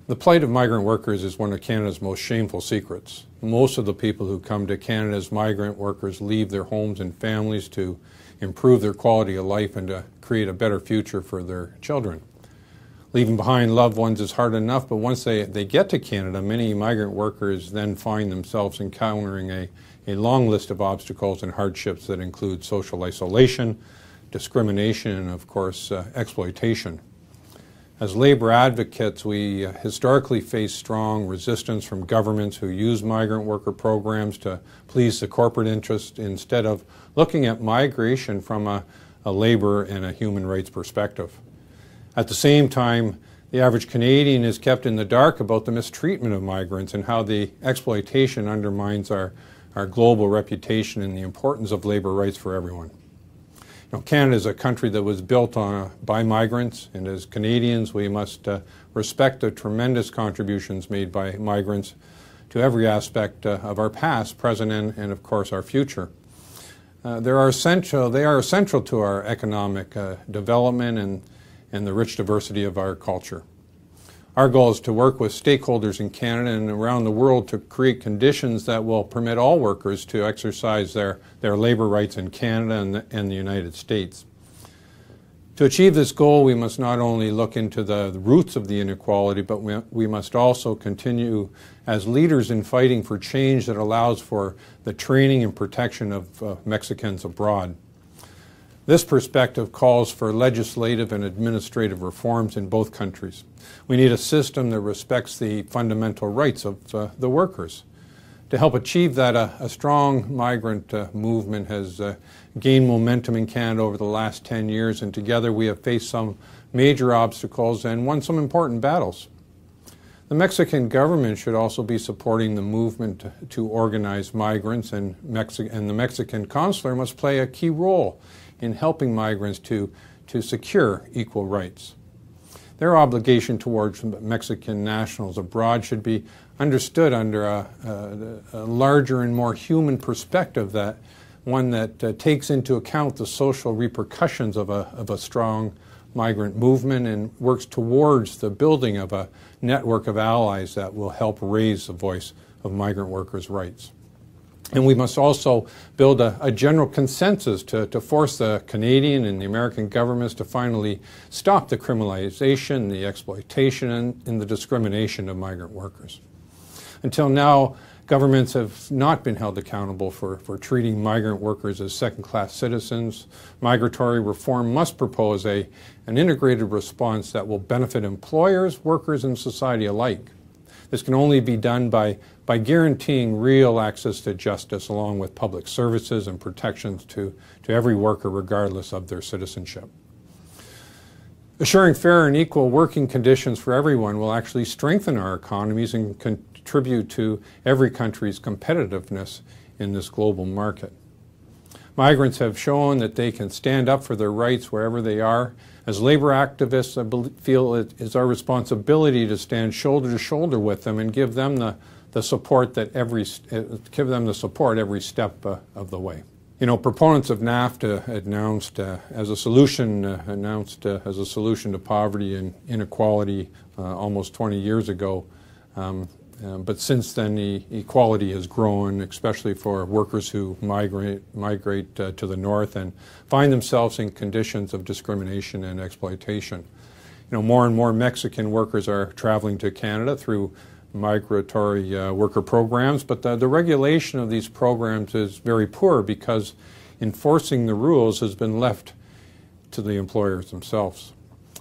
The plight of migrant workers is one of Canada's most shameful secrets. Most of the people who come to Canada as migrant workers leave their homes and families to improve their quality of life and to create a better future for their children. Leaving behind loved ones is hard enough, but once they get to Canada, many migrant workers then find themselves encountering a long list of obstacles and hardships that include social isolation, discrimination, and of course, exploitation. As labor advocates, we historically face strong resistance from governments who use migrant worker programs to please the corporate interest instead of looking at migration from a labor and a human rights perspective. At the same time, the average Canadian is kept in the dark about the mistreatment of migrants and how the exploitation undermines our global reputation and the importance of labor rights for everyone. Canada is a country that was built by migrants, and as Canadians we must respect the tremendous contributions made by migrants to every aspect of our past, present, and of course our future. They are essential to our economic development and the rich diversity of our culture. Our goal is to work with stakeholders in Canada and around the world to create conditions that will permit all workers to exercise their labor rights in Canada and the United States. To achieve this goal, we must not only look into the roots of the inequality, but we must also continue as leaders in fighting for change that allows for the training and protection of Mexicans abroad. This perspective calls for legislative and administrative reforms in both countries. We need a system that respects the fundamental rights of the workers. To help achieve that, a strong migrant movement has gained momentum in Canada over the last 10 years, and together we have faced some major obstacles and won some important battles. The Mexican government should also be supporting the movement to organize migrants, and the Mexican consular must play a key role in helping migrants to secure equal rights. Their obligation towards Mexican nationals abroad should be understood under a larger and more human perspective, one that takes into account the social repercussions of a strong migrant movement and works towards the building of a network of allies that will help raise the voice of migrant workers' rights. And we must also build a general consensus to force the Canadian and the American governments to finally stop the criminalization, the exploitation, and the discrimination of migrant workers. Until now, governments have not been held accountable for treating migrant workers as second-class citizens. Migratory reform must propose an integrated response that will benefit employers, workers, and society alike. This can only be done by guaranteeing real access to justice along with public services and protections to every worker regardless of their citizenship. Assuring fair and equal working conditions for everyone will actually strengthen our economies and contribute to every country's competitiveness in this global market. Migrants have shown that they can stand up for their rights wherever they are. As labor activists, I feel it is our responsibility to stand shoulder to shoulder with them and give them the support every step of the way. Proponents of NAFTA announced as a solution to poverty and inequality almost 20 years ago. But since then, the equality has grown, especially for workers who migrate to the north and find themselves in conditions of discrimination and exploitation. More and more Mexican workers are traveling to Canada through migratory worker programs, but the regulation of these programs is very poor because enforcing the rules has been left to the employers themselves.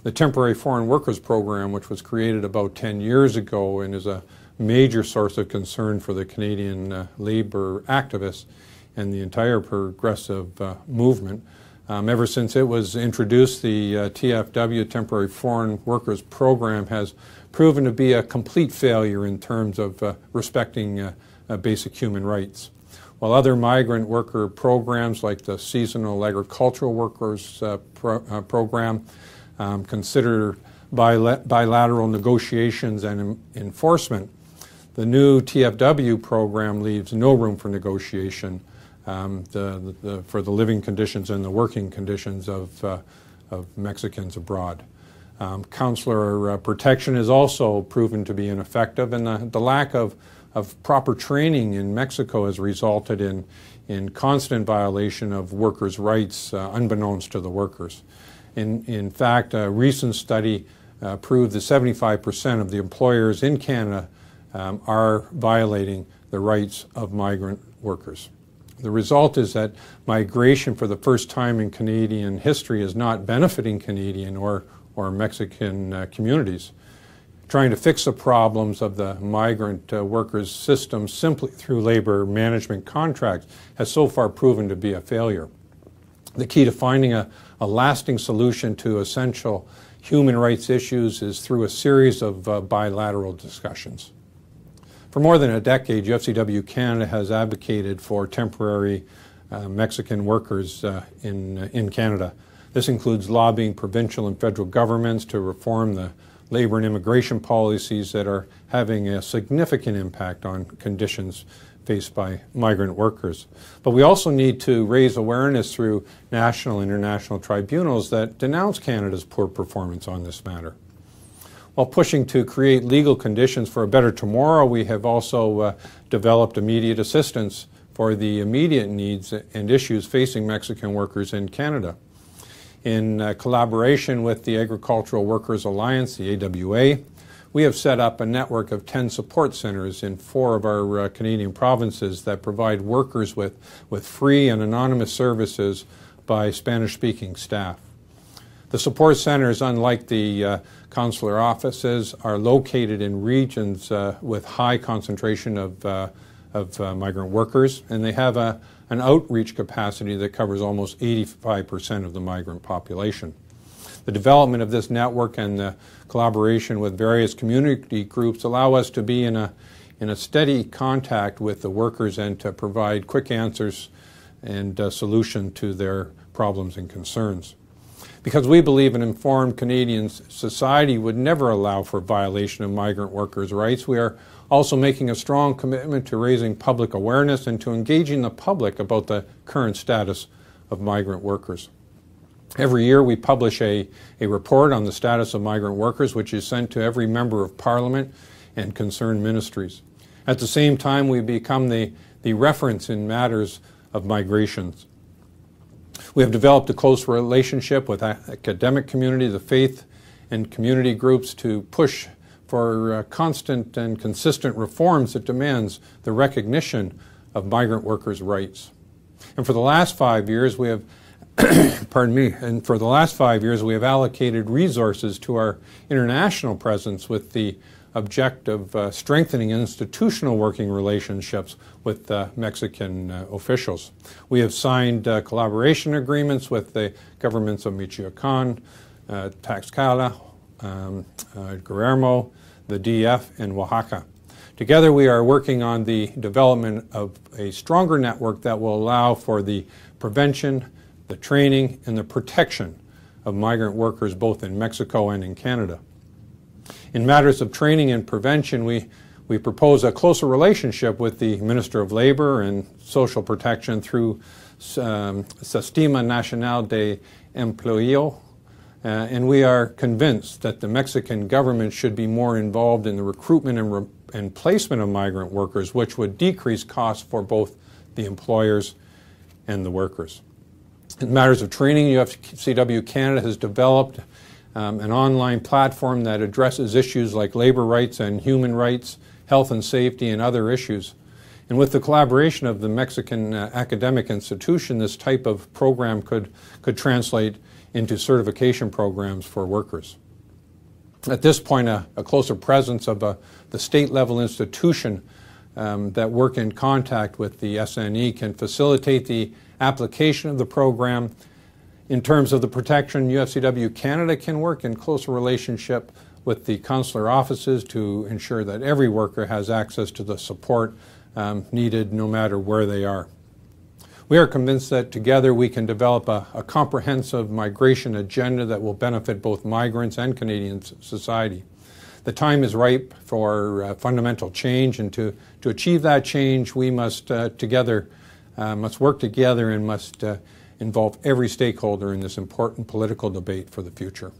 The Temporary Foreign Workers Program, which was created about 10 years ago and is a major source of concern for the Canadian labor activists and the entire progressive movement. Ever since it was introduced, the TFW, Temporary Foreign Workers Program, has proven to be a complete failure in terms of respecting basic human rights. While other migrant worker programs like the Seasonal Agricultural Workers Program consider bilateral negotiations and enforcement, the new TFW program leaves no room for negotiation for the living conditions and the working conditions of Mexicans abroad. Consular protection is also proven to be ineffective, and the lack of proper training in Mexico has resulted in constant violation of workers' rights unbeknownst to the workers. In fact, a recent study proved that 75% of the employers in Canada are violating the rights of migrant workers. The result is that migration for the first time in Canadian history is not benefiting Canadian or Mexican communities. Trying to fix the problems of the migrant workers system simply through labor management contracts has so far proven to be a failure. The key to finding a lasting solution to essential human rights issues is through a series of bilateral discussions. For more than a decade, UFCW Canada has advocated for temporary Mexican workers in Canada. This includes lobbying provincial and federal governments to reform the labor and immigration policies that are having a significant impact on conditions faced by migrant workers. But we also need to raise awareness through national and international tribunals that denounce Canada's poor performance on this matter. While pushing to create legal conditions for a better tomorrow, we have also developed immediate assistance for the immediate needs and issues facing Mexican workers in Canada. In collaboration with the Agricultural Workers Alliance, the AWA, we have set up a network of 10 support centers in 4 of our Canadian provinces that provide workers with free and anonymous services by Spanish-speaking staff. The support centers, unlike the consular offices, are located in regions with high concentration of migrant workers, and they have an outreach capacity that covers almost 85% of the migrant population. The development of this network and the collaboration with various community groups allow us to be in a steady contact with the workers and to provide quick answers and solution to their problems and concerns. Because we believe an informed Canadian society would never allow for violation of migrant workers' rights, we are also making a strong commitment to raising public awareness and to engaging the public about the current status of migrant workers. Every year we publish a report on the status of migrant workers, which is sent to every member of Parliament and concerned ministries. At the same time, we become the reference in matters of migrations. We have developed a close relationship with the academic community, the faith and community groups to push for constant and consistent reforms that demands the recognition of migrant workers' rights. And for the last 5 years, we have we have allocated resources to our international presence with the objective of strengthening institutional working relationships with Mexican officials. We have signed collaboration agreements with the governments of Michoacán, Tlaxcala, Guerrero, the DF, and Oaxaca. Together we are working on the development of a stronger network that will allow for the prevention, the training, and the protection of migrant workers both in Mexico and in Canada. In matters of training and prevention, we propose a closer relationship with the Minister of Labor and Social Protection through Sistema Nacional de Empleo, and we are convinced that the Mexican government should be more involved in the recruitment and placement of migrant workers, which would decrease costs for both the employers and the workers. In matters of training, UFCW Canada has developed an online platform that addresses issues like labor rights and human rights, health and safety, and other issues. And with the collaboration of the Mexican academic institution, this type of program could translate into certification programs for workers. At this point, a closer presence of the state-level institution that work in contact with the SNE can facilitate the application of the program. In terms of the protection, UFCW Canada can work in closer relationship with the consular offices to ensure that every worker has access to the support needed no matter where they are. We are convinced that together we can develop a comprehensive migration agenda that will benefit both migrants and Canadian society. The time is ripe for fundamental change, and to achieve that change we must work together and must involve every stakeholder in this important political debate for the future.